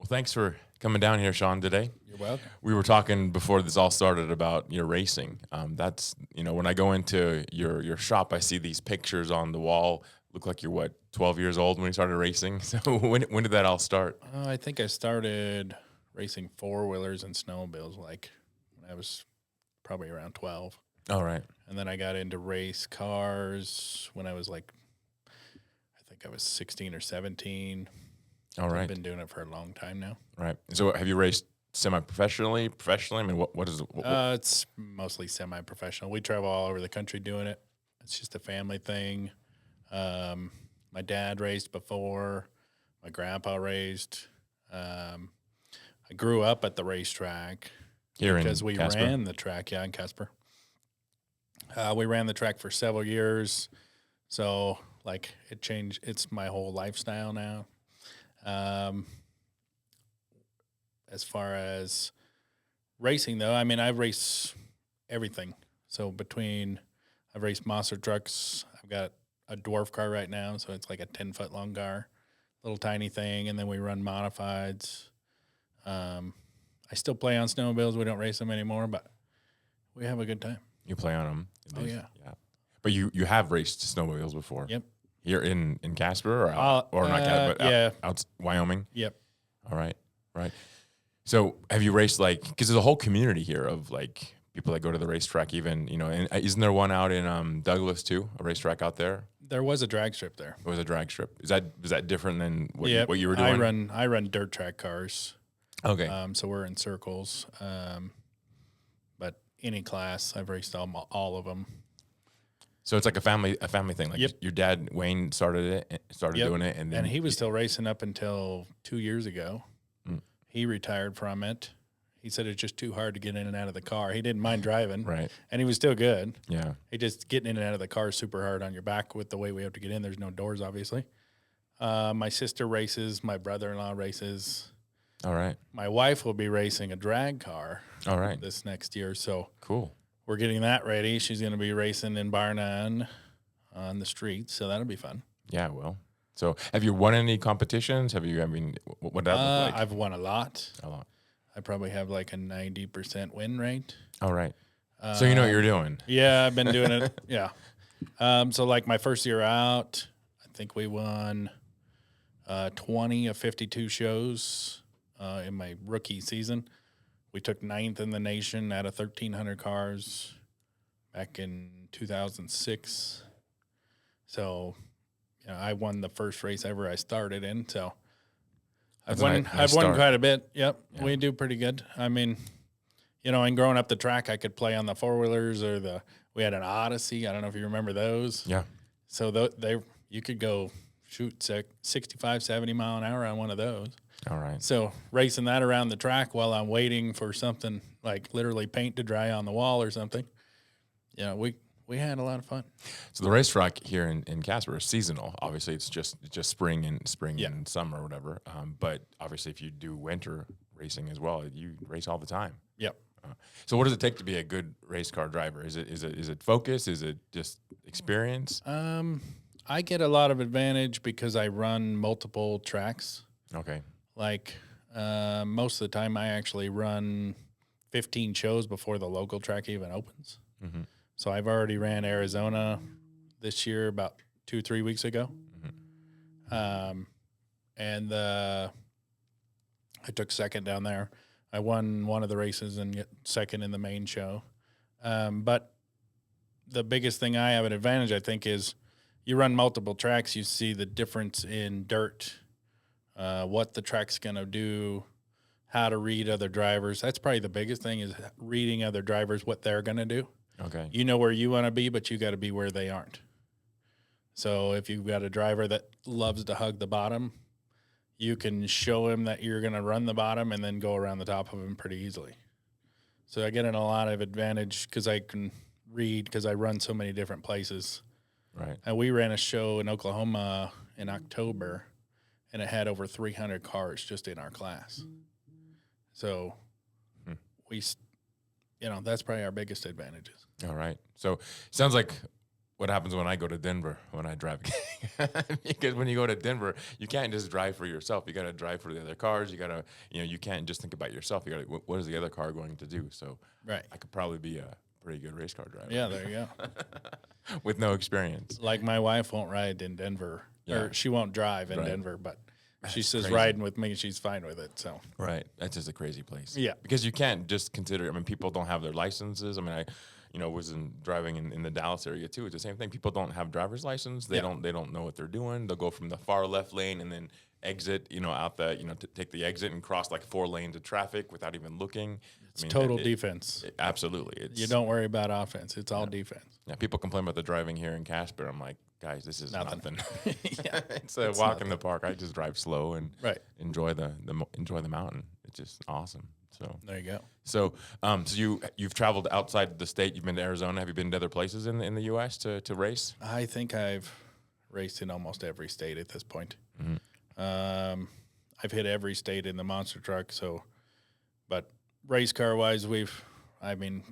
thanks for coming down here, Shawn, today. You're welcome. We were talking before this all started about your racing. That's, when I go into your shop, I see these pictures on the wall. Look like you're, 12 years old when you started racing? So when did that all start? I think I started racing four-wheelers and snowmobiles when I was probably around 12. All right. And then I got into race cars when I was I think I was 16 or 17. All right. I've been doing it for a long time now. Right. So have you raced semi-professionally, professionally? I mean, what is it? It's mostly semi-professional. We travel all over the country doing it. It's just a family thing. My dad raced before. My grandpa raced. I grew up at the racetrack because we Casper? ran the track, in Casper. We ran the track for several years, so it changed. It's my whole lifestyle now. As far as racing, though, I mean, I race everything. So I've raced monster trucks. I've got a dwarf car right now, so it's like a 10-foot long car, little tiny thing, and then we run modifieds. I still play on snowmobiles. We don't race them anymore, but we have a good time. You play on them? Oh, yeah. But you have raced snowmobiles before? Yep. Here in Casper or not Casper, but out Wyoming? Yep. All right. Right. So have you raced because there's a whole community here of people that go to the racetrack even, and isn't there one out in Douglas too, a racetrack out there? There was a drag strip there. There was a drag strip. Is that different than what you were doing? I run dirt track cars. Okay. So we're in circles. But any class, I've raced all of them. So it's like a family thing. Yep. Your dad Wayne started doing it, and he was still racing up until 2 years ago. Mm. He retired from it. He said it's just too hard to get in and out of the car. He didn't mind driving, right? And he was still good. Yeah. He just getting in and out of the car is super hard on your back with the way we have to get in. There's no doors, obviously. My sister races. My brother-in-law races. All right. My wife will be racing a drag car. All right. This next year, so cool. We're getting that ready. She's going to be racing in bar none on the streets, so that'll be fun. Yeah, well. So have you won any competitions? What did that look like? I've won a lot. A lot. I probably have a 90% win rate. All right. So you know what you're doing. Yeah, I've been doing it. Yeah. So my first year out, I think we won 20 of 52 shows in my rookie season. We took 9th in the nation out of 1,300 cars back in 2006. So, I won the first race ever I started in. So, I've won quite a bit. Yep, yeah. We do pretty good. I mean, and growing up the track, I could play on the four-wheelers we had an Odyssey. I don't know if you remember those. Yeah. So you could go shoot 65, 70 mile an hour on one of those. All right. So racing that around the track while I'm waiting for something literally paint to dry on the wall or something. We had a lot of fun. So the racetrack here in Casper is seasonal. Obviously, it's just spring and summer or whatever. But obviously, if you do winter racing as well, you race all the time. Yep. So what does it take to be a good race car driver? Is it focus? Is it just experience? I get a lot of advantage because I run multiple tracks. Okay. Most of the time, I actually run 15 shows before the local track even opens. Mm-hmm. So I've already ran Arizona this year about 2-3 weeks ago. Mm-hmm. And I took second down there. I won one of the races and get second in the main show. But the biggest thing I have an advantage, I think, is you run multiple tracks, you see the difference in dirt, what the track's going to do, how to read other drivers. That's probably the biggest thing is reading other drivers, what they're going to do. Okay. You know where you want to be, but you got to be where they aren't. So if you've got a driver that loves to hug the bottom, you can show him that you're going to run the bottom and then go around the top of him pretty easily. So I get in a lot of advantage because I can read because I run so many different places. Right. And we ran a show in Oklahoma in October, and it had over 300 cars just in our class. So that's probably our biggest advantages. All right. So sounds like what happens when I go to Denver when I drive. Because when you go to Denver, you can't just drive for yourself. You got to drive for the other cars. You got to, you can't just think about yourself. You got to, what is the other car going to do? So Right. I could probably be a pretty good race car driver. Yeah, there you go. With no experience. Like my wife won't ride in Denver, or she won't drive in Denver, but she says crazy. riding with me, she's fine with it. So Right. That's just a crazy place. Yeah. Because you can't just consider, I mean, people don't have their licenses. I mean, I was driving in the Dallas area too. It's the same thing. People don't have driver's license. They don't know what they're doing. They'll go from the far left lane and then exit, out the, to take the exit and cross like 4 lanes of traffic without even looking. It's total defense. Absolutely. You don't worry about offense. It's all defense. Yeah, people complain about the driving here in Casper. I'm like, guys, this is nothing. Yeah, it's a walk in the park. I just drive slow and enjoy the mountain. It's just awesome. So there you go. So you've traveled outside the state. You've been to Arizona. Have you been to other places in the U.S. to race? I think I've raced in almost every state at this point. Mm-hmm. I've hit every state in the monster truck. So, but race car wise,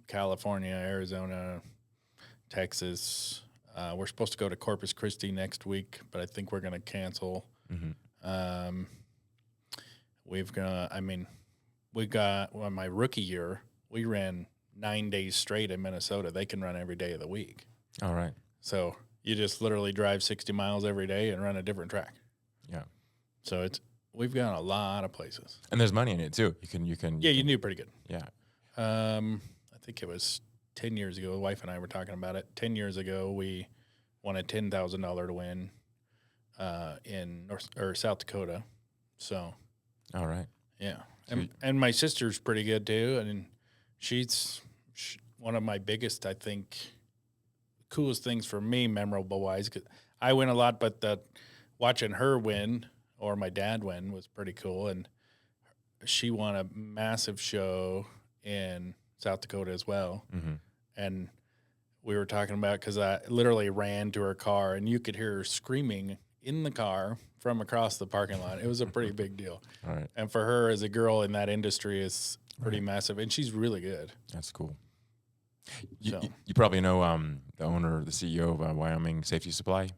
California, Arizona, Texas. We're supposed to go to Corpus Christi next week, but I think we're going to cancel. Mm-hmm. We got my rookie year, we ran 9 days straight in Minnesota. They can run every day of the week. All right. So you just literally drive 60 miles every day and run a different track. Yeah. So we've gone a lot of places. And there's money in it too. You can. You do pretty good. Yeah. I think it was 10 years ago. The wife and I were talking about it. 10 years ago, we won a $10,000 to win in South Dakota. So. All right. Yeah. And my sister's pretty good too. And she's one of my biggest, I think, coolest things for me, memorable wise. Cause I win a lot, but watching her win or my dad win was pretty cool. And she won a massive show in South Dakota as well. Mm-hmm. And we were talking about, because I literally ran to her car and you could hear her screaming in the car from across the parking lot. It was a pretty big deal. All right. And for her as a girl in that industry is pretty massive. And she's really good. That's cool. You probably know the owner, the CEO of Wyoming Safety Supply.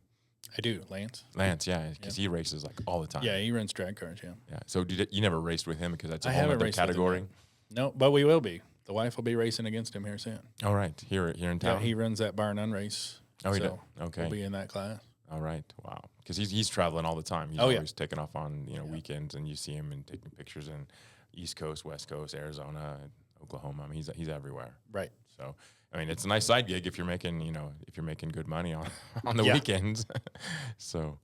I do, Lance. Lance, yeah, because he races like all the time. Yeah, he runs drag cars, yeah. Yeah. So you never raced with him because that's a I whole haven't other raced with category? him. No, but we will be. The wife will be racing against him here soon. All right. Here in town? Yeah, he runs that bar none race. Oh, he does? Okay. We'll be in that class. All right. Wow. Because he's traveling all the time. He's always taking off on weekends, and you see him and taking pictures in East Coast, West Coast, Arizona, Oklahoma. I mean, he's everywhere. Right. So, I mean, it's a nice side gig if you're making good money on the weekends. So,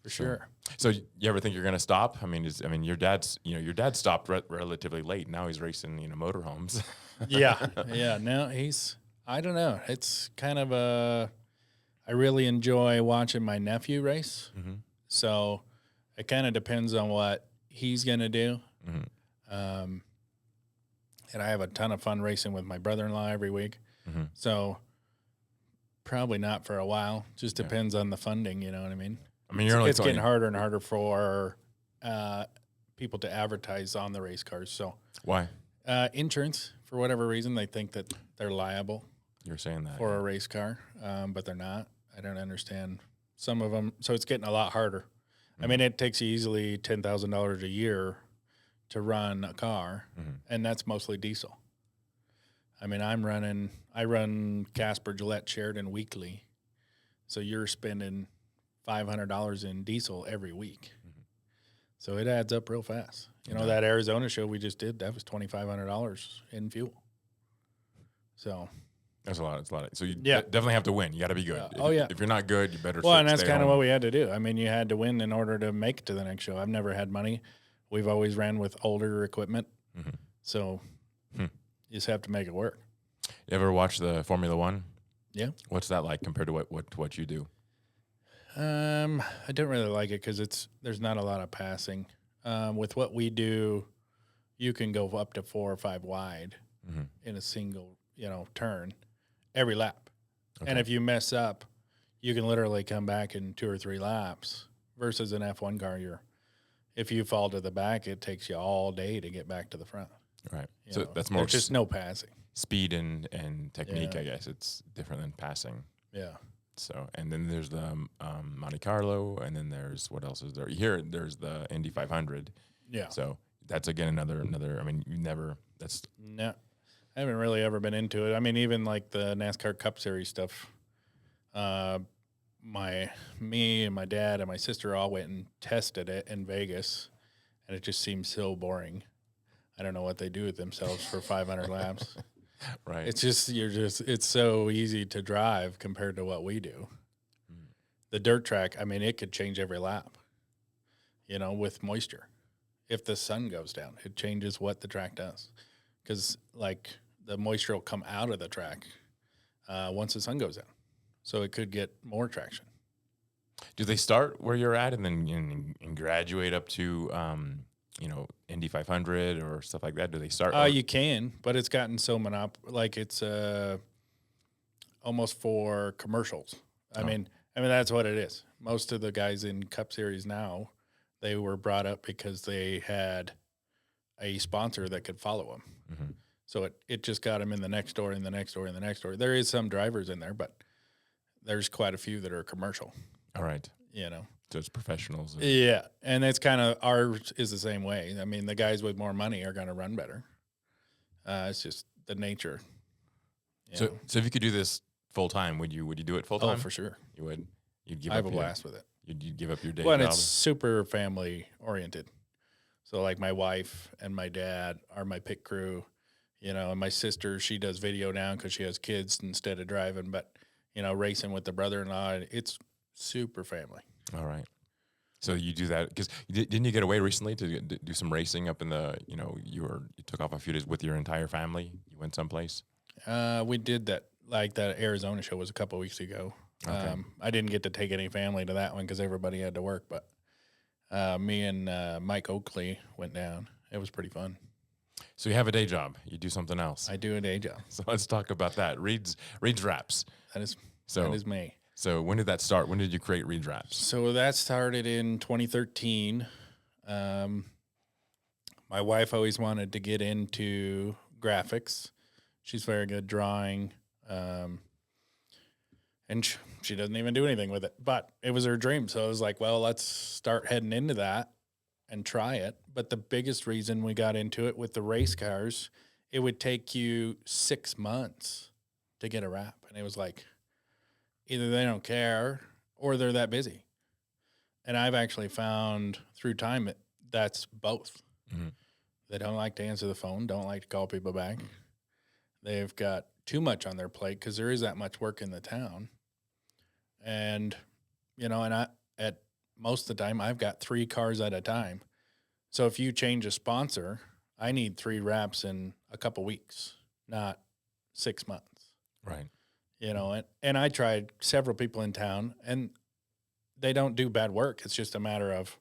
for sure. So, you ever think you're going to stop? I mean, your dad's stopped relatively late. Now he's racing, motorhomes. Yeah. Now I don't know. It's kind of I really enjoy watching my nephew race. Mm-hmm. So it kind of depends on what he's going to do. Mm-hmm. And I have a ton of fun racing with my brother-in-law every week. Mm-hmm. So probably not for a while. Just depends on the funding, you know what I mean? I mean, it's getting harder and harder for people to advertise on the race cars. So why? Insurance, for whatever reason, they think that they're liable. You're saying that for a race car, but they're not. I don't understand some of them. So it's getting a lot harder. Mm-hmm. I mean, it takes you easily $10,000 a year to run a car, and that's mostly diesel. I mean, I run Casper, Gillette, Sheridan weekly, so you're spending $500 in diesel every week. Mm-hmm. So it adds up real fast. That Arizona show we just did, that was $2,500 in fuel. So that's a lot. It's a lot. So you definitely have to win. You got to be good. If you're not good, you better. Well, and that's kind of what we had to do. I mean, you had to win in order to make it to the next show. I've never had money. We've always ran with older equipment, so you just have to make it work. You ever watch the Formula One? Yeah. What's that like compared to what you do? I don't really like it because there's not a lot of passing. With what we do, you can go up to 4 or 5 wide in a single turn every lap. Okay. And if you mess up, you can literally come back in 2 or 3 laps versus an F1 car. If you fall to the back, it takes you all day to get back to the front. Right. That's more just no passing. Speed and technique, I guess. It's different than passing. Yeah. So, and then there's the Monte Carlo, and then there's what else is there? Here, there's the Indy 500. Yeah. So that's again another. I mean, you never. That's No, I haven't really ever been into it. I mean, even like the NASCAR Cup Series stuff. Me and my dad and my sister all went and tested it in Vegas, and it just seems so boring. I don't know what they do with themselves for 500 laps. right. It's just it's so easy to drive compared to what we do. The dirt track, I mean, it could change every lap. With moisture. If the sun goes down, it changes what the track does. Because like the moisture will come out of the track once the sun goes down. So it could get more traction. Do they start where you're at and then and graduate up to Indy 500 or stuff like that? Do they start? You can, but it's gotten so like it's almost for commercials. I mean that's what it is. Most of the guys in Cup Series now, they were brought up because they had a sponsor that could follow them. Mm-hmm. So it just got them in the next door, and the next door, and the next door. There is some drivers in there, but there's quite a few that are commercial. All right. So it's professionals. Yeah. And it's kind of, ours is the same way. I mean, the guys with more money are going to run better. It's just the nature. So if you could do this full time, would you do it full time? Oh, for sure. You would. You'd give I up have a blast with it. You'd give up your day Well, job. and it's super family oriented. So like my wife and my dad are my pit crew, and my sister, she does video now because she has kids instead of driving, but racing with the brother-in-law, it's super family. All right. So you do that because didn't you get away recently to do some racing up in the, you took off a few days with your entire family? You went someplace? We did that, like that Arizona show was a couple of weeks ago. Okay. I didn't get to take any family to that one because everybody had to work, but me and Mike Oakley went down. It was pretty fun. So you have a day job. You do something else. I do a day job. So let's talk about that. Reed's Wraps. That is me. So when did that start? When did you create Reed's Wraps? So that started in 2013. My wife always wanted to get into graphics. She's very good drawing. And she doesn't even do anything with it. But it was her dream. So I was like, well, let's start heading into that and try it. But the biggest reason we got into it with the race cars, it would take you 6 months to get a wrap. And it was like, either they don't care or they're that busy. And I've actually found through time that's both. Mm-hmm. They don't like to answer the phone, don't like to call people back. They've got too much on their plate because there is that much work in the town. And, at most of the time, I've got 3 cars at a time. So if you change a sponsor, I need 3 wraps in a couple weeks, not 6 months. Right. And I tried several people in town, and they don't do bad work. It's just a matter of,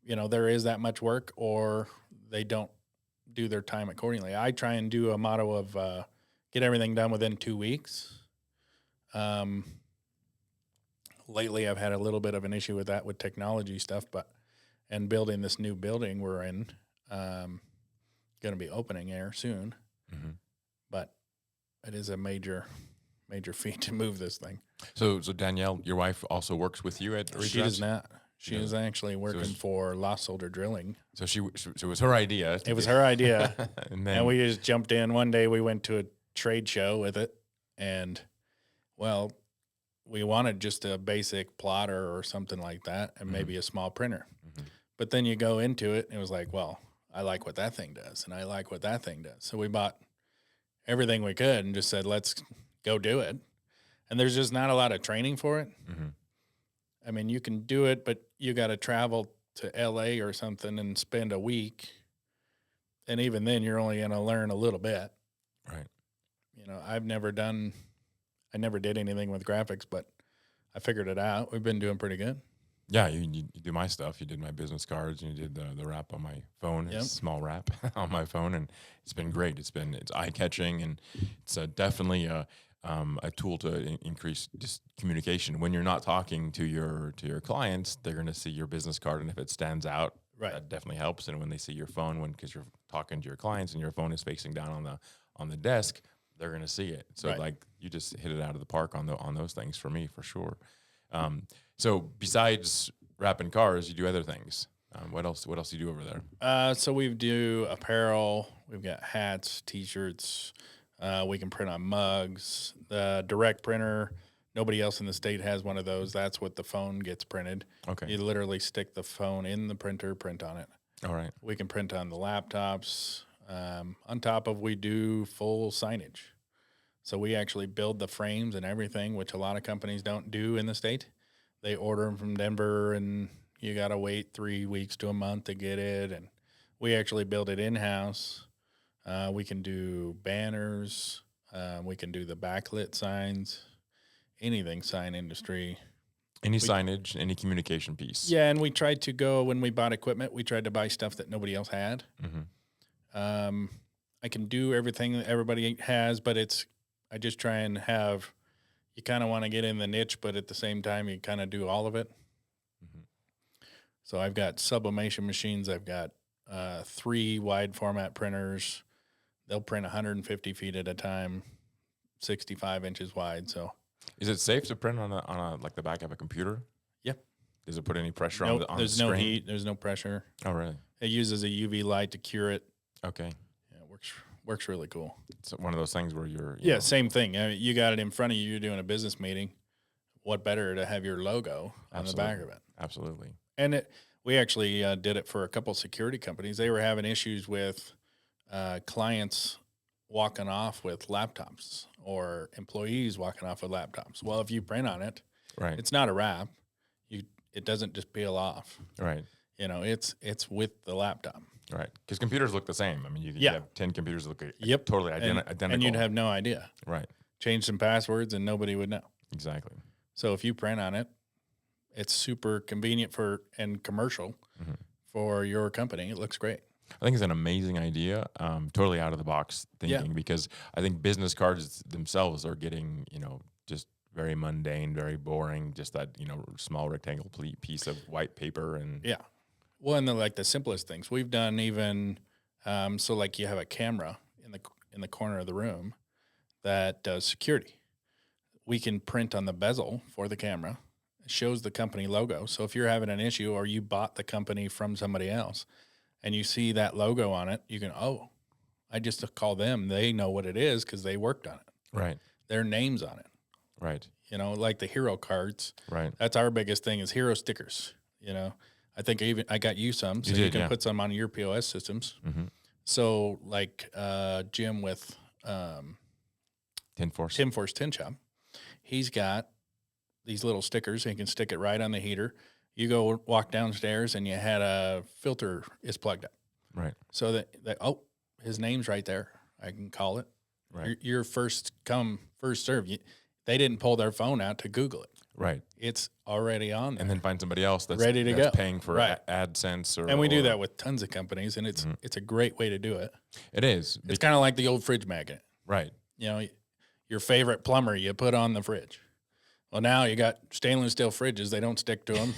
there is that much work, or they don't do their time accordingly. I try and do a motto of get everything done within 2 weeks. Lately, I've had a little bit of an issue with that with technology stuff, and building this new building we're in, going to be opening here soon. Mm-hmm. But it is a major feat to move this thing. So Danielle, your wife also works with you at Reed's? She does not. She is actually working for Lost Soldier Drilling. So it was her idea. It was her idea. and we just jumped in. One day we went to a trade show with it, and, we wanted just a basic plotter or something like that and maybe a small printer. Mm-hmm. But then you go into it, and it was like, well, I like what that thing does, and I like what that thing does. So we bought everything we could and just said, let's go do it. And there's just not a lot of training for it. Mm-hmm. I mean, you can do it, but you got to travel to L.A. or something and spend a week. And even then, you're only going to learn a little bit. Right. I never did anything with graphics, but I figured it out. We've been doing pretty good. Yeah, you do my stuff. You did my business cards, and you did the wrap on my phone. It's a small wrap on my phone, and it's been great. It's eye-catching, and it's definitely a tool to increase just communication. When you're not talking to your clients, they're going to see your business card, and if it stands out, that definitely helps. And when they see your phone, because you're talking to your clients and your phone is facing down on the desk, they're going to see it. So Right. like you just hit it out of the park on those things for me, for sure. So besides wrapping cars, you do other things. What else do you do over there? So we do apparel. We've got hats, T-shirts. We can print on mugs. The direct printer, nobody else in the state has one of those. That's what the phone gets printed. Okay. You literally stick the phone in the printer, print on it. All right. We can print on the laptops. On top of, we do full signage. So we actually build the frames and everything, which a lot of companies don't do in the state. They order them from Denver, and you got to wait 3 weeks to a month to get it. And we actually build it in-house. We can do banners. We can do the backlit signs, anything sign industry. Any signage, any communication piece. Yeah, and we tried to go, when we bought equipment, we tried to buy stuff that nobody else had. Mm-hmm. I can do everything that everybody has, but I just try and have, you kind of want to get in the niche, but at the same time, you kind of do all of it. Mm-hmm. So I've got sublimation machines. I've got 3 wide format printers. They'll print 150 feet at a time, 65 inches wide. So is it safe to print on a like the back of a computer? Yeah. Does it put any pressure Nope, on the there's screen? no heat. There's no pressure. Oh, really? It uses a UV light to cure it. Okay. Yeah, it works really cool. It's one of those things where you Yeah, know, same thing. I mean, you got it in front of you. You're doing a business meeting. What better to have your logo on the back of it? Absolutely. And we actually did it for a couple security companies. They were having issues with clients walking off with laptops or employees walking off with laptops. Well, if you print on it, Right. it's not a wrap. It doesn't just peel off. Right. You know, it's with the laptop. Right. Because computers look the same. I mean, you Yeah. have 10 computers that look Yep. totally identical. And you'd have no idea. Right. Change some passwords and nobody would know. Exactly. So if you print on it, it's super convenient and commercial Mm-hmm. for your company. It looks great. I think it's an amazing idea. Totally out of the box thinking, because I think business cards themselves are getting, just very mundane, very boring, just that, small rectangle piece of white paper. And Yeah. Well, and the simplest things we've done, even so, like you have a camera in the corner of the room that does security. We can print on the bezel for the camera. It shows the company logo. So if you're having an issue or you bought the company from somebody else and you see that logo on it, you can, I just call them. They know what it is because they worked on it. Right. Their name's on it. Right. Like the hero cards. Right. That's our biggest thing is hero stickers. I think I got you some, so you can put some on your POS systems. Mm-hmm. So like Jim with Tin Force. Tim Force Tin Shop, he's got these little stickers. And you can stick it right on the heater. You go walk downstairs and you had a filter is plugged up. Right. So that his name's right there. I can call it. Right. You're first come, first serve. They didn't pull their phone out to Google it. Right. It's already on there. And then find somebody else that's ready to that's go. paying for Right. AdSense And we do that with tons of companies, and it's a great way to do it. It is. It's kind of like the old fridge magnet. Right. Your favorite plumber you put on the fridge. Well, now you got stainless steel fridges. They don't stick to them.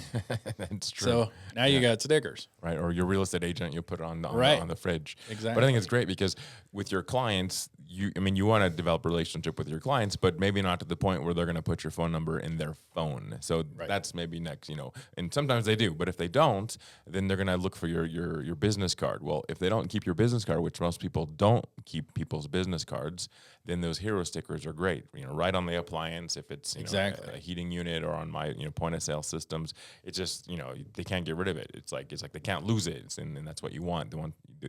That's true. So now you got stickers. Right. Or your real estate agent, you put it on the fridge. Exactly. But I think it's great because with your clients, you want to develop a relationship with your clients, but maybe not to the point where they're going to put your phone number in their phone. So that's maybe next, and sometimes they do, but if they don't, then they're going to look for your business card. Well, if they don't keep your business card, which most people don't keep people's business cards, then those hero stickers are great. Right on the appliance, if it's a heating unit, or on my point of sale systems, it's just they can't get rid of it. It's like they can't lose it, and that's what you want.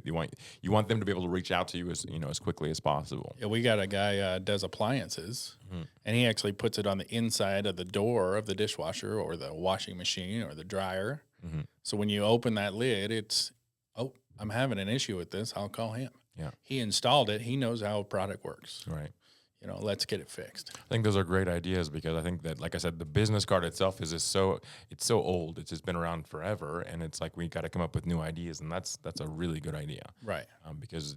You want them to be able to reach out to you as as quickly as possible. Yeah, we got a guy does appliances, and he actually puts it on the inside of the door of the dishwasher or the washing machine or the dryer. Mm-hmm. So when you open that lid, it's I'm having an issue with this. I'll call him. Yeah, he installed it. He knows how a product works. Right. Let's get it fixed. I think those are great ideas because I think that, like I said, the business card itself is just so old. It's just been around forever, and it's like we got to come up with new ideas, and that's a really good idea. Right. Because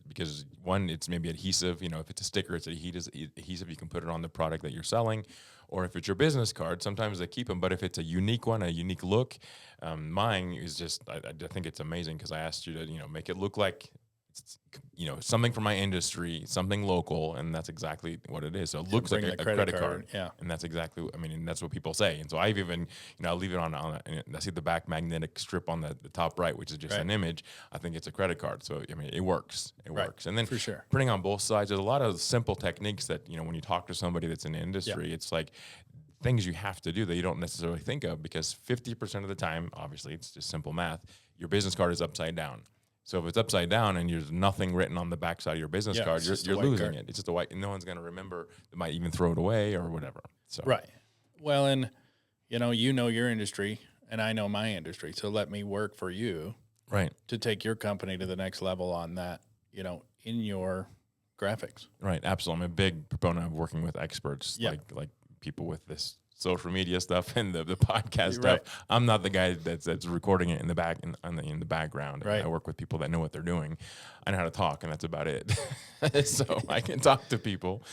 one, it's maybe adhesive. If it's a sticker, it's adhesive. You can put it on the product that you're selling, or if it's your business card, sometimes they keep them. But if it's a unique one, a unique look, mine is just I think it's amazing because I asked you to make it look like something from my industry, something local, and that's exactly what it is. So it looks like bring a the credit card. Yeah. And that's exactly, and that's what people say. And so I've even, I'll leave it on and I see the back magnetic strip on the top right, which is just an image. I think it's a credit card. So, it works. It works. And then for sure, printing on both sides, there's a lot of simple techniques that, when you talk to somebody that's in the industry, it's like things you have to do that you don't necessarily think of, because 50% of the time, obviously it's just simple math, your business card is upside down. So if it's upside down and there's nothing written on the backside of your business card, you're losing it. It's just a white, and no one's going to remember. They might even throw it away or whatever. So right. Well, and you know your industry, and I know my industry. So let me work for you, right, to take your company to the next level on that. In your graphics. Right. Absolutely. I'm a big proponent of working with experts, like people with this social media stuff and the podcast stuff. I'm not the guy that's recording it in the back in the background. Right. I work with people that know what they're doing. I know how to talk, and that's about it. So I can talk to people.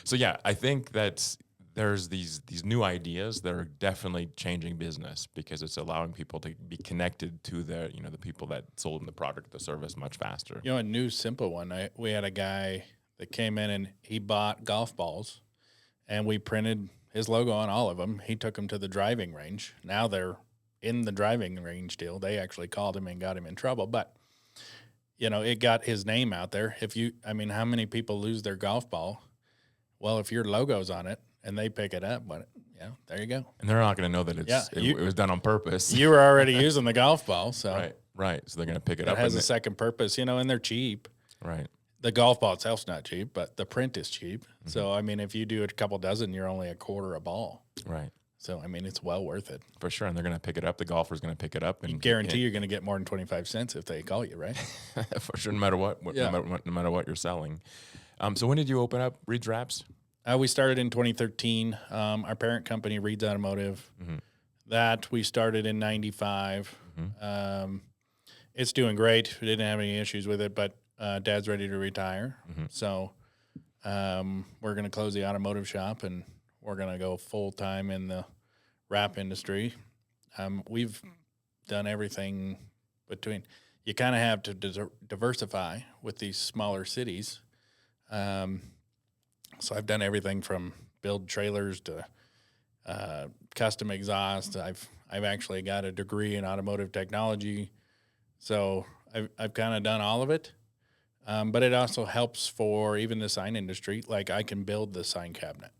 So yeah, I think that there's these new ideas that are definitely changing business, because it's allowing people to be connected to the people that sold them the product, the service much faster. A new simple one. We had a guy that came in and he bought golf balls, and we printed his logo on all of them. He took them to the driving range. Now they're in the driving range deal. They actually called him and got him in trouble, but it got his name out there. How many people lose their golf ball? Well, if your logo's on it and they pick it up, but there you go. And they're not going to know that it was done on purpose. You were already using the golf ball, so right. So they're going to pick it up. It has a second purpose, and they're cheap. Right. The golf ball itself's not cheap, but the print is cheap. Mm-hmm. So, if you do a couple dozen, you're only a quarter a ball. Right. So, it's well worth it. For sure. And they're going to pick it up. The golfer's going to pick it up. And you guarantee you're going to get more than 25 cents if they call you, right? For sure, no matter what, no matter what you're selling. So when did you open up Reed's Wraps? We started in 2013. Our parent company, Reed's Automotive, that we started in 95. It's doing great. We didn't have any issues with it, but Dad's ready to retire. So we're going to close the automotive shop, and we're going to go full-time in the wrap industry. We've done everything between. You kind of have to diversify with these smaller cities. So I've done everything from build trailers to custom exhaust. I've actually got a degree in automotive technology, so I've kind of done all of it. But it also helps for even the sign industry. Like, I can build the sign cabinet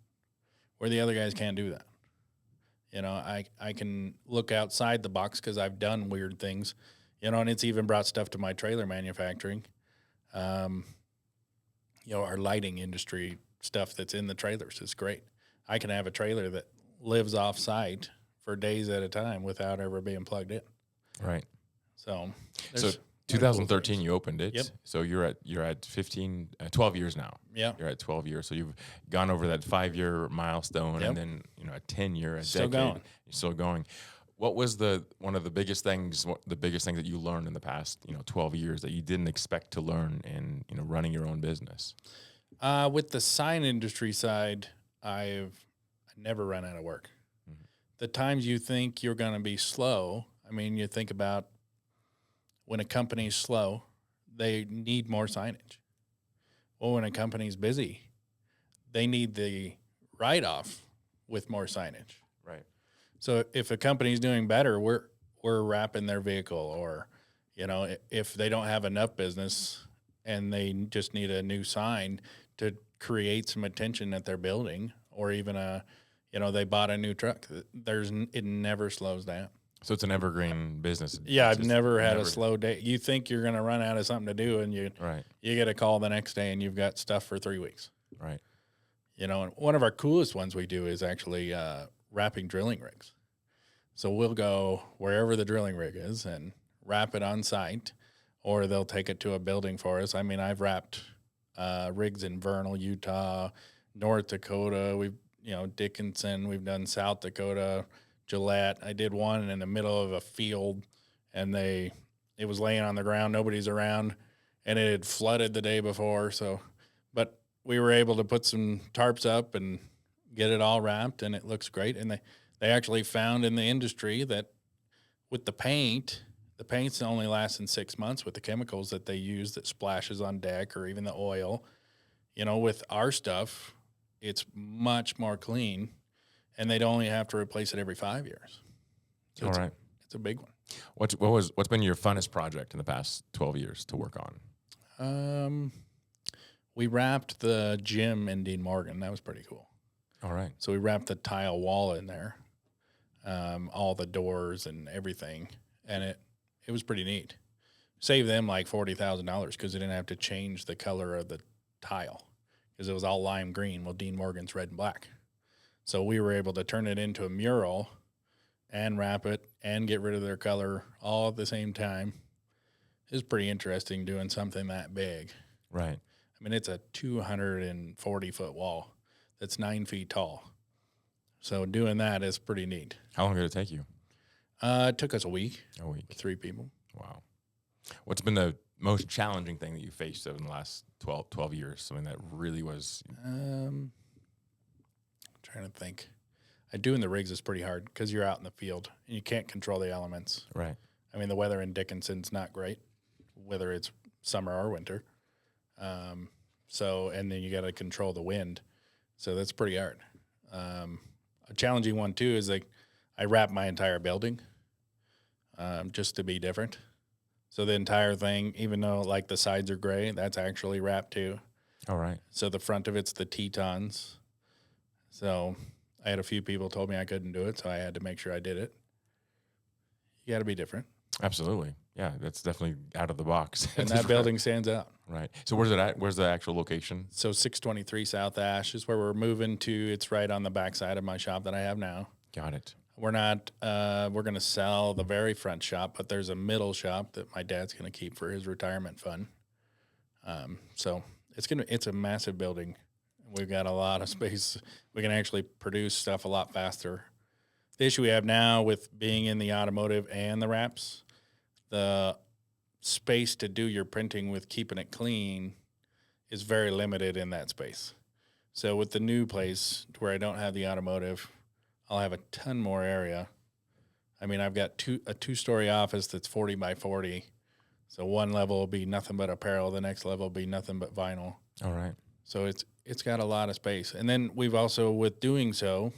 where the other guys can't do that. I can look outside the box because I've done weird things, and it's even brought stuff to my trailer manufacturing. Our lighting industry stuff that's in the trailers is great. I can have a trailer that lives off site for days at a time without ever being plugged in. Right. So 2013 cool you opened it. Yep. So you're at 12 years now. Yeah. You're at 12 years. So you've gone over that 5-year milestone, and then a 10-year, still decade. Going. You're still going. What was one of the biggest things that you learned in the past 12 years that you didn't expect to learn in running your own business? With the sign industry side, I never run out of work. Mm-hmm. The times you think you're going to be slow, you think about when a company's slow, they need more signage. Well, when a company's busy, they need the write-off with more signage. Right. So if a company's doing better, we're wrapping their vehicle, or if they don't have enough business and they just need a new sign to create some attention at their building, or even they bought a new truck. It never slows down. So it's an evergreen business. Yeah, I've never had a slow day. You think you're going to run out of something to do, and you get a call the next day, and you've got stuff for 3 weeks. Right. And one of our coolest ones we do is actually wrapping drilling rigs. So we'll go wherever the drilling rig is and wrap it on site, or they'll take it to a building for us. I've wrapped rigs in Vernal, Utah, North Dakota. We've, Dickinson. We've done South Dakota, Gillette. I did one in the middle of a field, and it was laying on the ground. Nobody's around, and it had flooded the day before. But we were able to put some tarps up and get it all wrapped, and it looks great. And they actually found in the industry that with the paint, the paint's only lasting 6 months with the chemicals that they use that splashes on deck or even the oil. You know, with our stuff, it's much more clean, and they'd only have to replace it every 5 years. So All right. It's a big one. What's been your funnest project in the past 12 years to work on? We wrapped the gym in Dean Morgan. That was pretty cool. All right. So we wrapped the tile wall in there, all the doors and everything, and it was pretty neat. Saved them like $40,000 because they didn't have to change the color of the tile because it was all lime green. Well, Dean Morgan's red and black. So we were able to turn it into a mural and wrap it and get rid of their color all at the same time. It was pretty interesting doing something that big. Right. I mean, it's a 240-foot wall that's 9 feet tall. So doing that is pretty neat. How long did it take you? It took us a week. A week. 3 people. Wow. What's been the most challenging thing that you faced in the last 12 years? Something that really was... Trying to think. Doing the rigs is pretty hard because you're out in the field and you can't control the elements. Right. I mean, the weather in Dickinson's not great, whether it's summer or winter. And then you got to control the wind. So that's pretty hard. A challenging one too is like I wrap my entire building just to be different. So the entire thing, even though like the sides are gray, that's actually wrapped too. All right. So the front of it's the Tetons. So I had a few people told me I couldn't do it, so I had to make sure I did it. You got to be different. Absolutely. Yeah, that's definitely out of the box. And that building stands out. Right. So where's it at? Where's the actual location? So 623 South Ash is where we're moving to. It's right on the backside of my shop that I have now. Got it. We're not, we're going to sell the very front shop, but there's a middle shop that my dad's going to keep for his retirement fund. So it's a massive building. We've got a lot of space. We can actually produce stuff a lot faster. The issue we have now with being in the automotive and the wraps, the space to do your printing with keeping it clean is very limited in that space. So with the new place where I don't have the automotive, I'll have a ton more area. I mean, I've got a 2-story office that's 40 by 40. So one level will be nothing but apparel. The next level will be nothing but vinyl. All right. So it's got a lot of space. And then we've also, with doing so,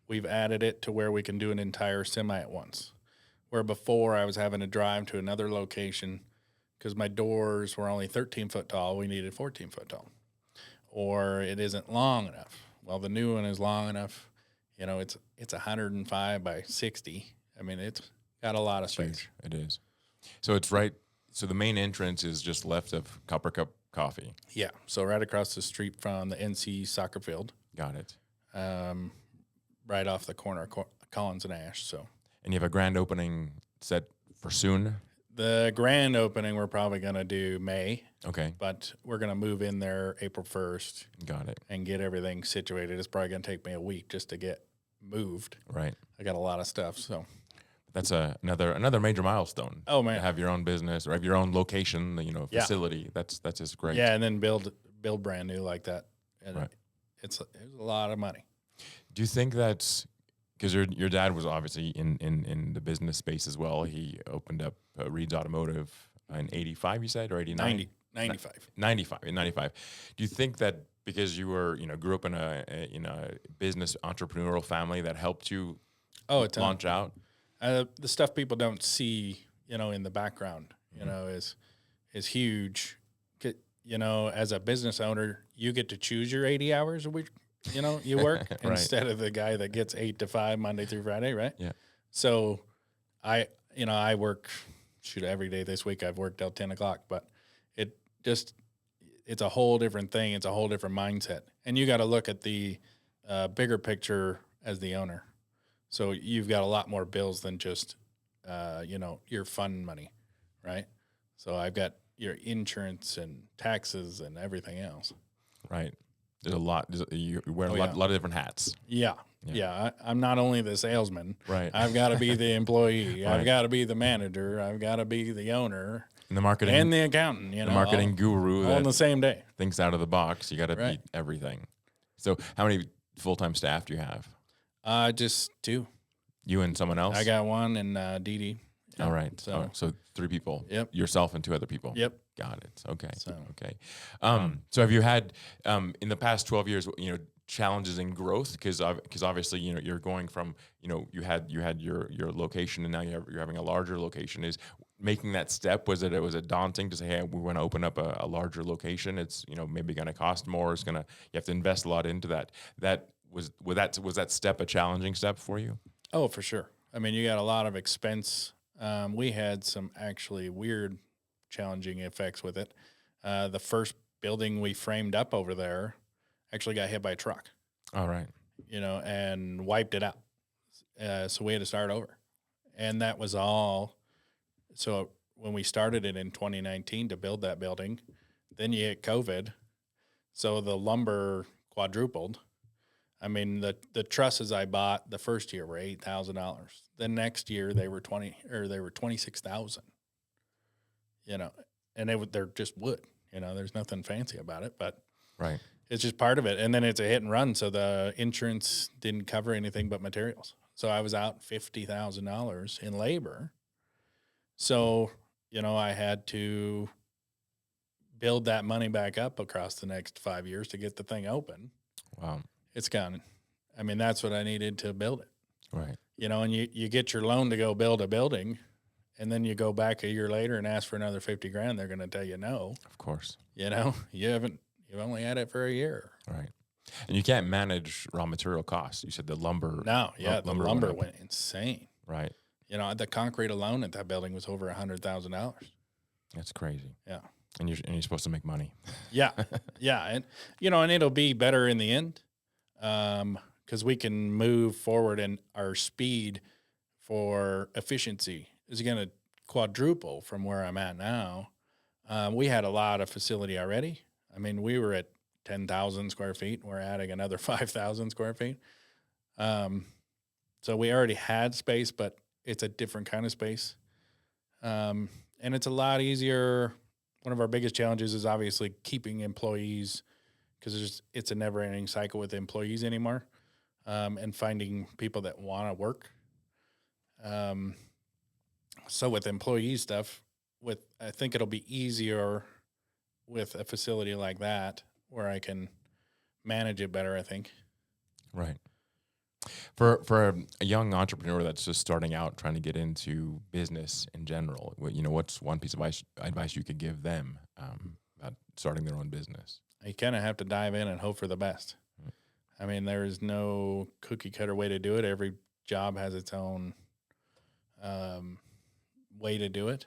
we've added it to where we can do an entire semi at once. Where before I was having to drive to another location because my doors were only 13 foot tall. We needed 14 foot tall. Or it isn't long enough. Well, the new one is long enough. You know, it's 105 by 60. I mean, it's got a lot of space. Huge. It is. So it's right. So the main entrance is just left of Copper Cup Coffee. Yeah. So right across the street from the NC soccer field. Got it. Right off the corner of Collins and Ash. So. And you have a grand opening set for soon? The grand opening we're probably going to do May. Okay. But we're going to move in there April 1st. Got it. And get everything situated. It's probably going to take me a week just to get moved. Right. I got a lot of stuff, so. That's another major milestone. Oh, man. To have your own business or have your own location, facility. Yeah. That's just great. Yeah, and then build brand new like that. And right. It's a lot of money. Do you think that's because your dad was obviously in the business space as well? He opened up Reed's Automotive in 85, you said, or 89? 95. 95. Do you think that because you were, grew up in a business entrepreneurial family that helped you launch out? The stuff people don't see, in the background, is huge. As a business owner, you get to choose your 80 hours a week, you work right. instead of the guy that gets 8 to 5 Monday through Friday, right? Yeah. So I work, every day this week I've worked till 10 o'clock, but it's a whole different thing. It's a whole different mindset. And you got to look at the bigger picture as the owner. So you've got a lot more bills than just, your fund money, right? So I've got your insurance and taxes and everything else. Right. There's a lot. You wear a lot of different hats. Yeah. I'm not only the salesman. Right. I've got to be the employee. Right. I've got to be the manager. I've got to be the owner. And the marketing. And the accountant. The marketing guru. All on the same day. Thinks out of the box. You got to be everything. So how many full-time staff do you have? Just 2. You and someone else? I got one, and Dee Dee. All right. So, So 3 people. Yep. Yourself and 2 other people. Yep. Got it. Okay. So, Okay. So have you had in the past 12 years, challenges in growth? Because obviously, you're going from, you had your location, and now you're having a larger location. Is making that step, was it daunting to say, hey, we want to open up a larger location? It's maybe going to cost more. You have to invest a lot into that. Was that step a challenging step for you? oh, for sure. I mean, you got a lot of expense. We had some actually weird, challenging effects with it. The first building we framed up over there actually got hit by a truck, All right. and wiped it out. So we had to start over. And that was all. So when we started it in 2019 to build that building, then you hit COVID. So the lumber quadrupled. I mean, the trusses I bought the first year were $8,000. The next year they were $26,000. And they're just wood. There's nothing fancy about it, but Right. it's just part of it. And then it's a hit and run, so the insurance didn't cover anything but materials. So I was out $50,000 in labor. So I had to build that money back up across the next 5 years to get the thing open. Wow. It's gone. I mean, that's what I needed to build it. Right. And you get your loan to go build a building, and then you go back a year later and ask for another $50,000. They're going to tell you no. Of course. You've only had it for a year. Right. And you can't manage raw material costs. You said the lumber. No, yeah, the lumber went insane. Right. The concrete alone at that building was over $100,000. That's crazy. Yeah. And you're supposed to make money. Yeah. Yeah. And it'll be better in the end. Because we can move forward, and our speed for efficiency is going to quadruple from where I'm at now. We had a lot of facility already. I mean, we were at 10,000 square feet. We're adding another 5,000 square feet. So we already had space, but it's a different kind of space. And it's a lot easier. One of our biggest challenges is obviously keeping employees, because it's a never-ending cycle with employees anymore, and finding people that want to work. So with employee stuff, I think it'll be easier with a facility like that where I can manage it better, I think. Right. For a young entrepreneur that's just starting out, trying to get into business in general, what's one piece of advice you could give them about starting their own business? You kind of have to dive in and hope for the best. I mean, there is no cookie cutter way to do it. Every job has its own way to do it.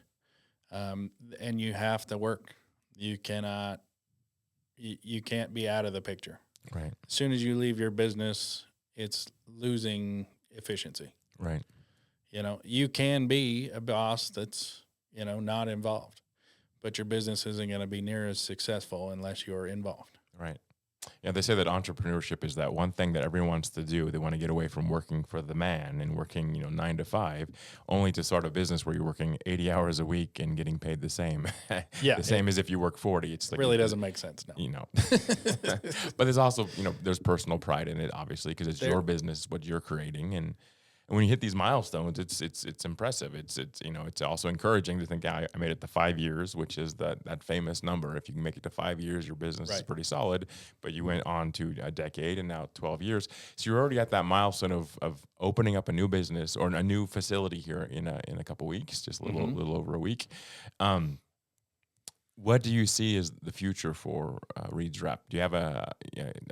And you have to work. You can't be out of the picture. Right. As soon as you leave your business, it's losing efficiency. Right. You can be a boss that's, not involved, but your business isn't going to be near as successful unless you're involved. Right. Yeah, they say that entrepreneurship is that one thing that everyone wants to do. They want to get away from working for the man and working, 9 to 5, only to start a business where you're working 80 hours a week and getting paid the same. Yeah, the same as if you work 40. It's like, really doesn't make sense now. But there's also, there's personal pride in it, obviously, because it's your business, what you're creating, and when you hit these milestones, it's impressive. It's also encouraging to think, I made it to 5 years, which is that famous number. If you can make it to 5 years, your business is pretty solid. But you went on to a decade and now 12 years. So you're already at that milestone of opening up a new business or a new facility here in a couple weeks, just a little over a week. What do you see as the future for Reed's Rep? Do you have a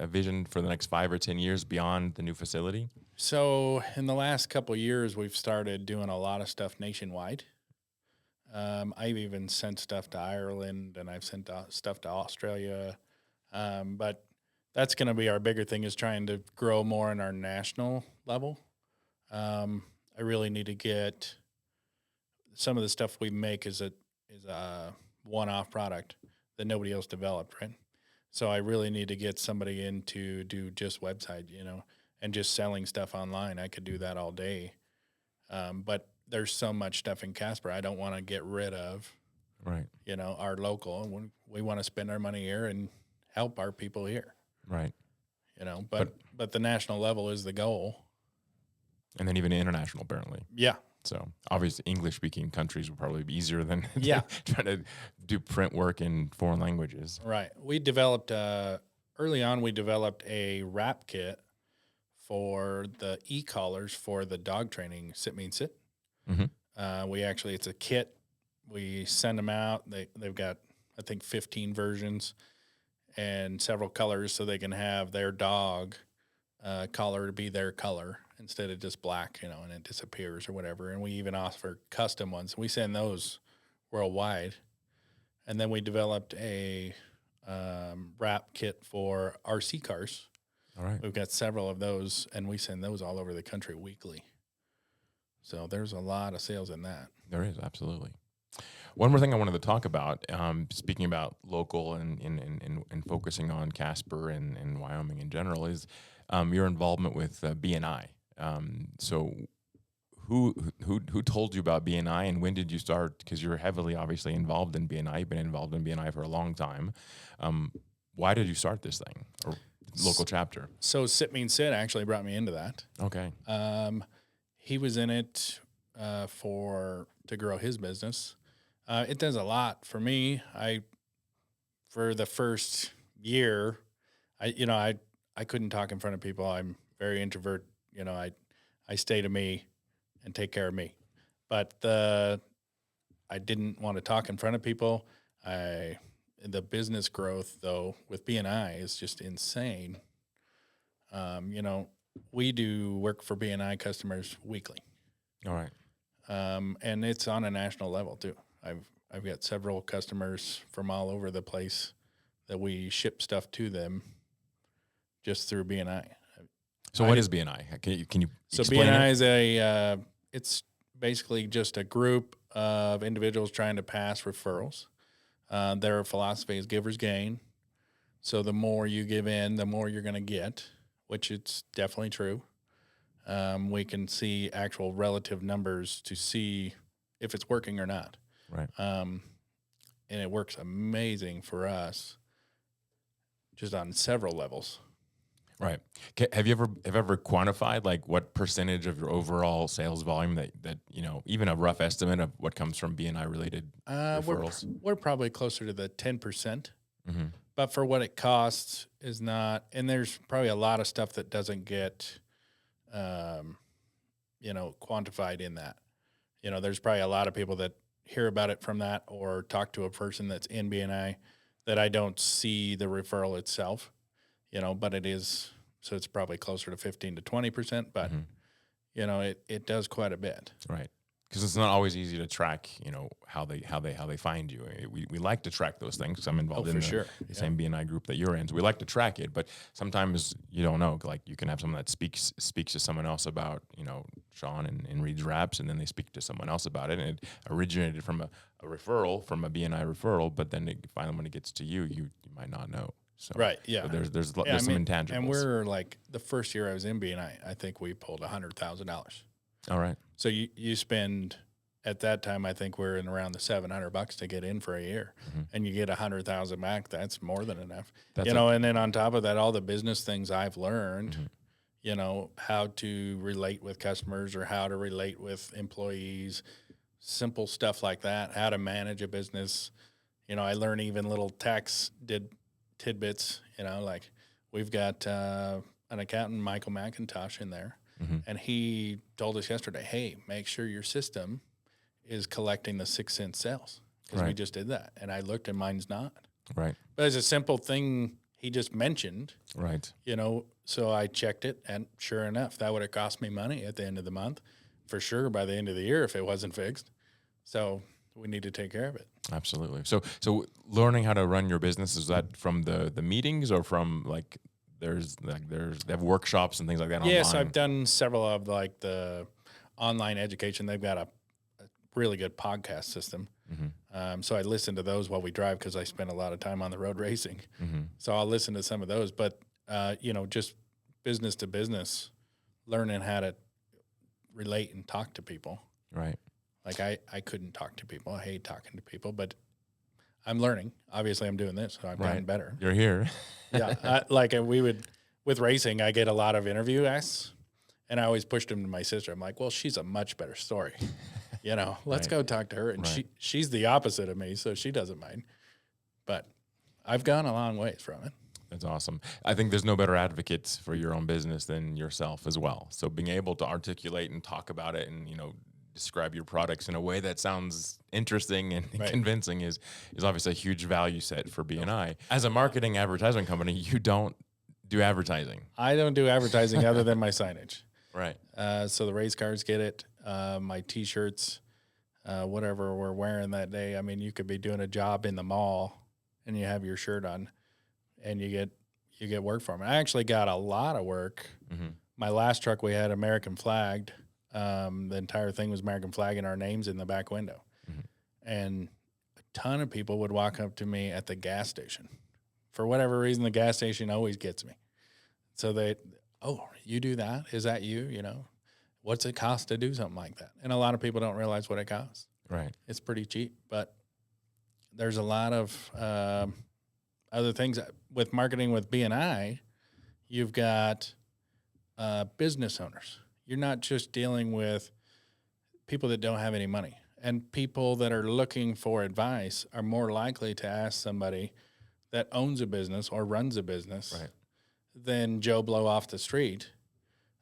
vision for the next 5 or 10 years beyond the new facility? So in the last couple of years, we've started doing a lot of stuff nationwide. I've even sent stuff to Ireland, and I've sent stuff to Australia. But that's going to be our bigger thing, is trying to grow more in our national level. I really need to get some of the stuff we make is a one-off product that nobody else developed, right? So I really need to get somebody in to do just website, and just selling stuff online. I could do that all day. But there's so much stuff in Casper I don't want to get rid of, right? Our local. We want to spend our money here and help our people here. Right. But the national level is the goal. And then even international, apparently. Yeah. So obviously English speaking countries would probably be easier than Yeah. trying to do print work in foreign languages. Right. We developed, early on, we developed a wrap kit for the e-collars for the dog training sit, mean, sit. It's a kit. We send them out. They've got, I think, 15 versions and several colors so they can have their dog collar to be their color instead of just black, and it disappears or whatever. And we even offer custom ones. We send those worldwide. And then we developed a wrap kit for RC cars. All right. We've got several of those, and we send those all over the country weekly. So there's a lot of sales in that. There is, absolutely. One more thing I wanted to talk about, speaking about local and focusing on Casper and Wyoming in general, is your involvement with BNI. So who told you about BNI, and when did you start? Because you're heavily, obviously, involved in BNI. You've been involved in BNI for a long time. Why did you start this thing, or local chapter? So Sit Mean Sit actually brought me into that. Okay. He was in it to grow his business. It does a lot for me. For the first year, I couldn't talk in front of people. I'm very introvert. I stay to me and take care of me. But I didn't want to talk in front of people. The business growth, though, with BNI is just insane. We do work for BNI customers weekly. All right. And it's on a national level too. I've got several customers from all over the place that we ship stuff to them just through BNI. So what is BNI? Can you So explain BNI it? is it's basically just a group of individuals trying to pass referrals. Their philosophy is givers gain. So the more you give in, the more you're going to get, which it's definitely true. We can see actual relative numbers to see if it's working or not. Right. And it works amazing for us just on several levels. Right. Have you ever quantified like what percentage of your overall sales volume that even a rough estimate of what comes from BNI related referrals? We're probably closer to the 10%, Mm-hmm. but for what it costs is not. And there's probably a lot of stuff that doesn't get, quantified in that. There's probably a lot of people that hear about it from that or talk to a person that's in BNI that I don't see the referral itself. But it is, so it's probably closer to 15 to 20%, but it does quite a bit. Right. Because it's not always easy to track, how they find you. We like to track those things because I'm involved in the same BNI group that you're in. So we like to track it, but sometimes you don't know. Like you can have someone that speaks to someone else about, Shawn and Reed's Raps, and then they speak to someone else about it, and it originated from a referral, from a BNI referral, but then finally when it gets to you, you might not know. So, right. Yeah. So there's some intangibles. And we're like the first year I was in BNI, I think we pulled $100,000. All right. So you spend at that time, I think we're in around the $700 to get in for a year, and you get 100,000 back. That's more than enough. And then on top of that, all the business things I've learned, how to relate with customers or how to relate with employees, simple stuff like that, how to manage a business. I learned even little tax tidbits, like we've got an accountant, Michael McIntosh, in there. And he told us yesterday, hey, make sure your system is collecting the 6 cent sales because we just did that. And I looked and mine's not. Right. But it's a simple thing he just mentioned. Right. So I checked it, and sure enough, that would have cost me money at the end of the month, for sure, by the end of the year if it wasn't fixed. So we need to take care of it. Absolutely. So learning how to run your business, is that from the meetings or from like they have workshops and things like that online? Yes, I've done several of like the online education. They've got a really good podcast system. So I listen to those while we drive because I spend a lot of time on the road racing. So I'll listen to some of those. But, just business to business, learning how to relate and talk to people. Right. Like I couldn't talk to people. I hate talking to people, but I'm learning. Obviously, I'm doing this, so I'm getting better. You're here. Yeah. With racing, I get a lot of interview asks, And I always pushed him to my sister. I'm like, well, she's a much better story. Let's Right. go talk to her. And Right. she's the opposite of me, so she doesn't mind. But I've gone a long ways from it. That's awesome. I think there's no better advocates for your own business than yourself as well. So being able to articulate and talk about it and, describe your products in a way that sounds interesting and Right. convincing is obviously a huge value set for BNI. As a marketing advertisement company, you don't do advertising. I don't do advertising other than my signage. Right. So the race cars get it, my T-shirts, whatever we're wearing that day. I mean, you could be doing a job in the mall and you have your shirt on and you get work from it. I actually got a lot of work. Mm-hmm. My last truck we had American flagged. The entire thing was American flag and our names in the back window. Mm-hmm. And a ton of people would walk up to me at the gas station. For whatever reason, the gas station always gets me. So you do that? Is that you? What's it cost to do something like that? And a lot of people don't realize what it costs. Right. It's pretty cheap, but there's a lot of other things with marketing with BNI. You've got business owners. You're not just dealing with people that don't have any money, and people that are looking for advice are more likely to ask somebody that owns a business or runs a business Right. than Joe Blow off the street.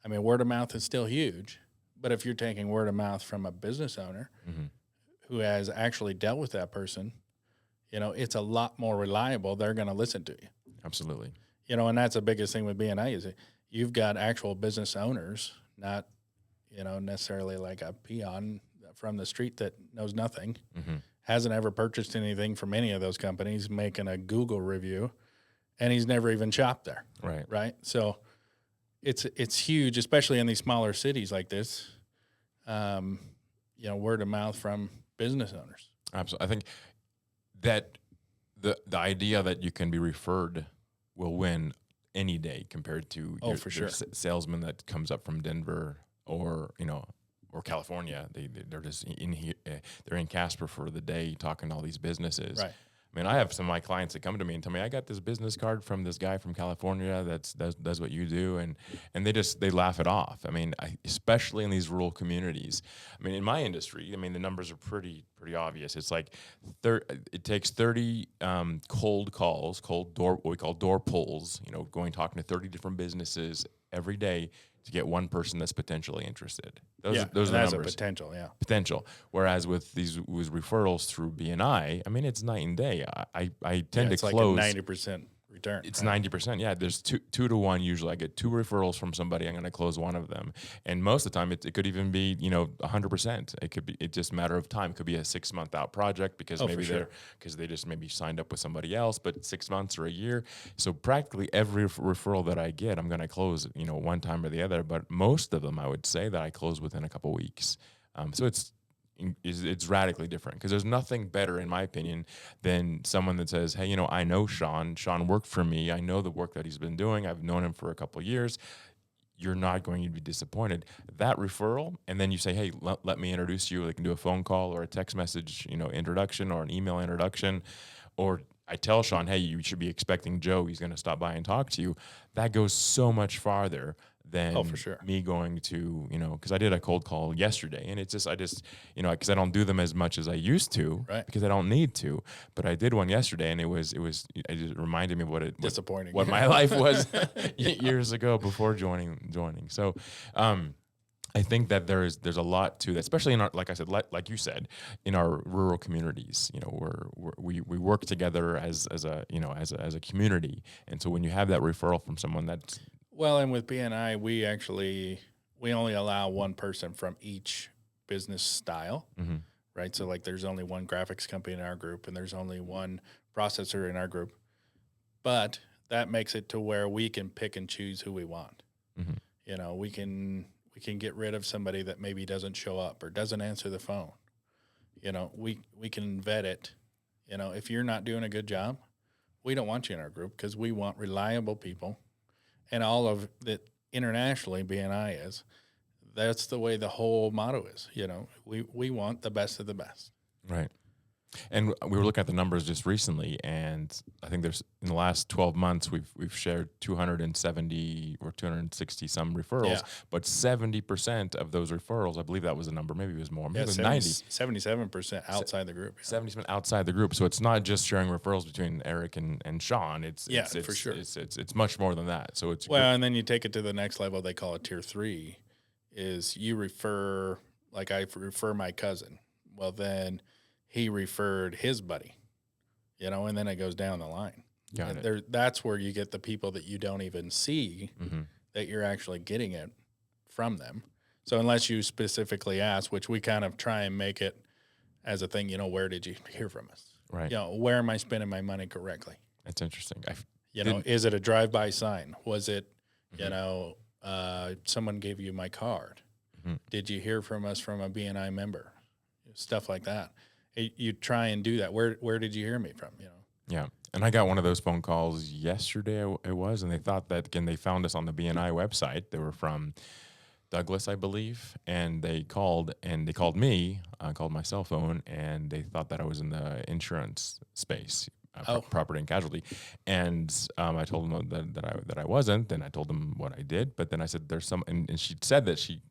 I mean, word of mouth is still huge, but if you're taking word of mouth from a business owner Mm-hmm. who has actually dealt with that person, it's a lot more reliable. They're going to listen to you. Absolutely. And that's the biggest thing with BNI is you've got actual business owners, not, necessarily like a peon from the street that knows nothing, Mm-hmm. hasn't ever purchased anything from any of those companies, making a Google review, and he's never even shopped there. Right. Right. So it's huge, especially in these smaller cities like this. Word of mouth from business owners. Absolutely. I think that the idea that you can be referred will win any day compared to your salesman that comes up from Denver or California. They're just in here. They're in Casper for the day talking to all these businesses. Right. I mean, I have some of my clients that come to me and tell me, I got this business card from this guy from California that does what you do, and they laugh it off. I mean, especially in these rural communities. I mean, in my industry, the numbers are pretty obvious. It's like it takes 30 cold calls, what we call door pulls. Talking to 30 different businesses every day to get one person that's potentially interested. Those are the numbers. A potential, yeah. Potential. Whereas with referrals through BNI, I mean, it's night and day. I tend to close. Like a 90% return. It's 90%. Yeah, there's two to one usually. I get 2 referrals from somebody. I'm going to close one of them, and most of the time it could even be 100%. It could be just a matter of time. It could be a 6-month out project because they just maybe signed up with somebody else, but 6 months or a year. So practically every referral that I get, I'm going to close one time or the other. But most of them, I would say that I close within a couple weeks. So it's radically different because there's nothing better, in my opinion, than someone that says, hey, I know Shawn. Shawn worked for me. I know the work that he's been doing. I've known him for a couple of years. You're not going to be disappointed. That referral, and then you say, hey, let me introduce you. They can do a phone call or a text message, introduction or an email introduction. Or I tell Shawn, hey, you should be expecting Joe. He's going to stop by and talk to you. That goes so much farther than me going to, because I did a cold call yesterday, and it's just, because I don't do them as much as I used to, right? Because I don't need to, but I did one yesterday, and it just reminded me of what my life was years ago before joining. So, I think that there's a lot to that, especially in our, like I said, like you said, in our rural communities. We work together as a community, and so when you have that referral from someone that's and with BNI, we only allow one person from each business style, mm-hmm. right? So like, there's only one graphics company in our group, and there's only one processor in our group, but that makes it to where we can pick and choose who we want. Mm-hmm. We can get rid of somebody that maybe doesn't show up or doesn't answer the phone. We can vet it. If you're not doing a good job, we don't want you in our group because we want reliable people. And all of that internationally, BNI is. That's the way the whole motto is. We want the best of the best. Right. And we were looking at the numbers just recently, and I think there's in the last 12 months we've shared 270 or 260 some referrals, Yeah. but 70% of those referrals, I believe that was the number, maybe it was more, maybe Yeah, it was 90. 77% outside the group. 70% outside the group. So it's not just sharing referrals between Erik and Shawn. It's for sure. It's much more than that. So it's Well, and then you take it to the next level. They call it tier 3. Is you refer, like I refer my cousin. Well, then he referred his buddy, and then it goes down the line. Got it. That's where you get the people that you don't even see that you're actually getting it from them. So unless you specifically ask, which we kind of try and make it as a thing, where did you hear from us? Right. Where am I spending my money correctly? That's interesting. Is it a drive-by sign? Was it, someone gave you my card? Did you hear from us from a BNI member? Stuff like that. You try and do that. Where did you hear me from? Yeah. And I got one of those phone calls yesterday, it was, and they thought that, again, they found us on the BNI website. They were from Douglas, I believe, and they called me, called my cell phone, and they thought that I was in the insurance space, property and casualty. And I told them that I wasn't, and I told them what I did. But then I said, there's some, and she said that she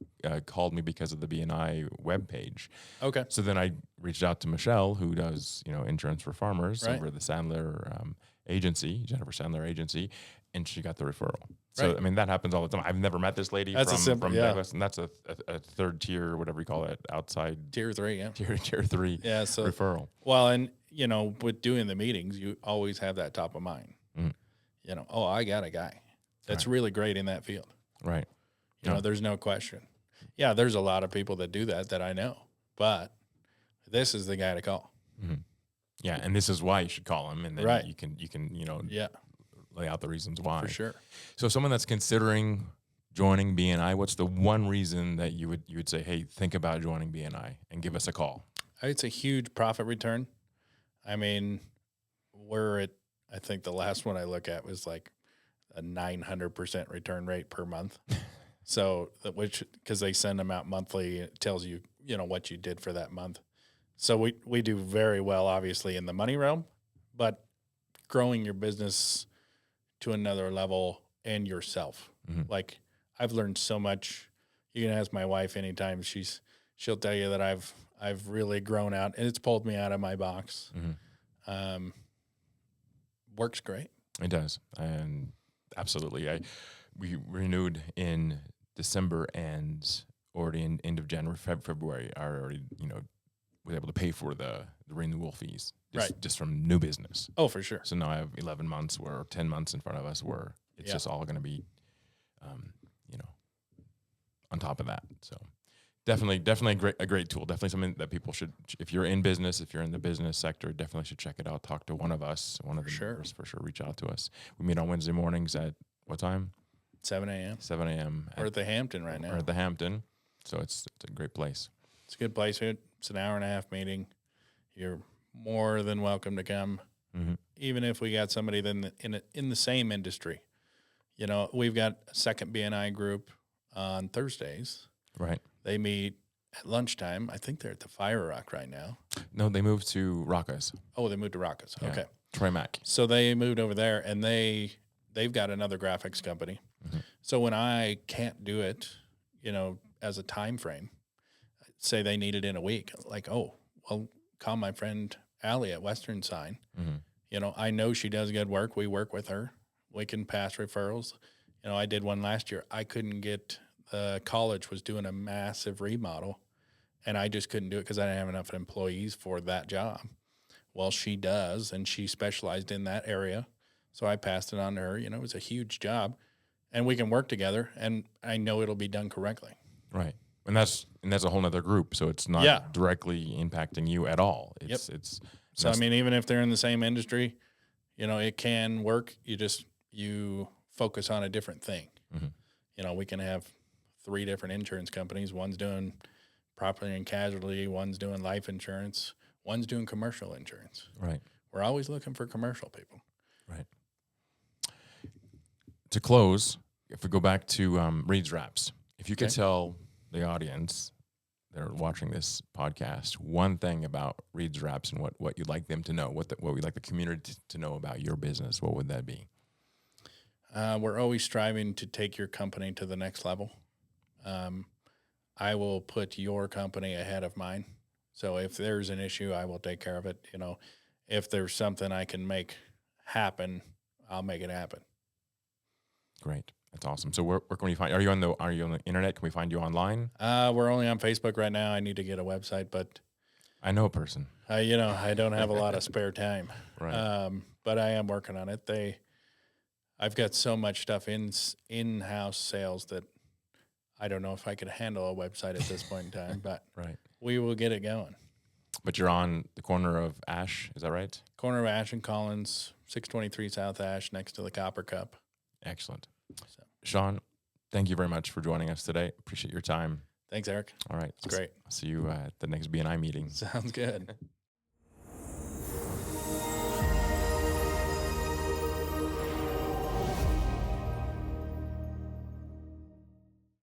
called me because of the BNI webpage. Okay. So then I reached out to Michelle, who does, insurance for farmers Right. over at the Sandler agency, Jennifer Sandler agency, and she got the referral. So, Right. I mean, that happens all the time. I've never met this lady from Douglas, and that's a third tier, whatever you call it, outside Tier 3, yeah. tier 3 referral. Well, and, with doing the meetings, you always have that top of mind. I got a guy that's really great in that field. Right. There's no question. Yeah, there's a lot of people that do that I know, but this is the guy to call. Yeah, and this is why you should call him, and then you can lay out the reasons why. For sure. So someone that's considering joining BNI, what's the one reason that you would say, hey, think about joining BNI and give us a call? It's a huge profit return. I mean, I think the last one I look at was like a 900% return rate per month. So because they send them out monthly, it tells you, what you did for that month. So we do very well, obviously, in the money realm, but growing your business to another level and yourself. Like, I've learned so much. You can ask my wife anytime. She'll tell you that I've really grown out, and it's pulled me out of my box. Works great. It does, and absolutely. We renewed in December, and already in end of January, February, I already was able to pay for the renewal fees, just from new business. Oh, for sure. So now I have 11 months or 10 months in front of us where it's just all going to be, on top of that. So definitely a great tool. Definitely something that people should, if you're in business, if you're in the business sector, definitely should check it out. Talk to one of us, one of the members for sure. Reach out to us. We meet on Wednesday mornings at what time? 7 a.m. 7 a.m. We're at the Hampton right now. We're at the Hampton. So it's a great place. It's a good place. It's an hour and a half meeting. You're more than welcome to come. Even if we got somebody in the same industry. We've got a second BNI group on Thursdays. Right. They meet at lunchtime. I think they're at the Fire Rock right now. No, they moved to Rocco's. Oh, they moved to Rocco's. Yeah. Okay. Troy Mack. So they moved over there, and they've got another graphics company. So when I can't do it, as a time frame, say they need it in a week, like, call my friend Allie at Western Sign. I know she does good work. We work with her. We can pass referrals. I did one last year. I couldn't get college was doing a massive remodel, and I just couldn't do it because I didn't have enough employees for that job. Well, she does, and she specialized in that area. So I passed it on to her. It was a huge job, and we can work together, and I know it'll be done correctly. Right. And that's a whole nother group. So it's not directly impacting you at all. So, even if they're in the same industry, it can work. You focus on a different thing. We can have 3 different insurance companies. One's doing property and casualty. One's doing life insurance. One's doing commercial insurance. Right. We're always looking for commercial people. Right. To close, if we go back to Reed's Wraps, if you could tell the audience are watching this podcast, one thing about Reed's Wraps and what you'd like them to know, what we'd like the community to know about your business, what would that be? We're always striving to take your company to the next level. I will put your company ahead of mine. So if there's an issue, I will take care of it. You know, if there's something I can make happen, I'll make it happen. Great. That's awesome. So where can we find, are you on the internet? Can we find you online? We're only on Facebook right now. I need to get a website, but I know a person. you know, I don't have a lot of spare time. Right. But I am working on it. I've got so much stuff in-house sales that I don't know if I could handle a website at this point in time, but Right. we will get it going. But you're on the corner of Ash, is that right? Corner of Ash and Collins, 623 South Ash, next to the Copper Cup. Excellent. So, Shawn, thank you very much for joining us today. Appreciate your time. thanks, Eric. All right. It's great. I'll see you at the next BNI meeting. Sounds good.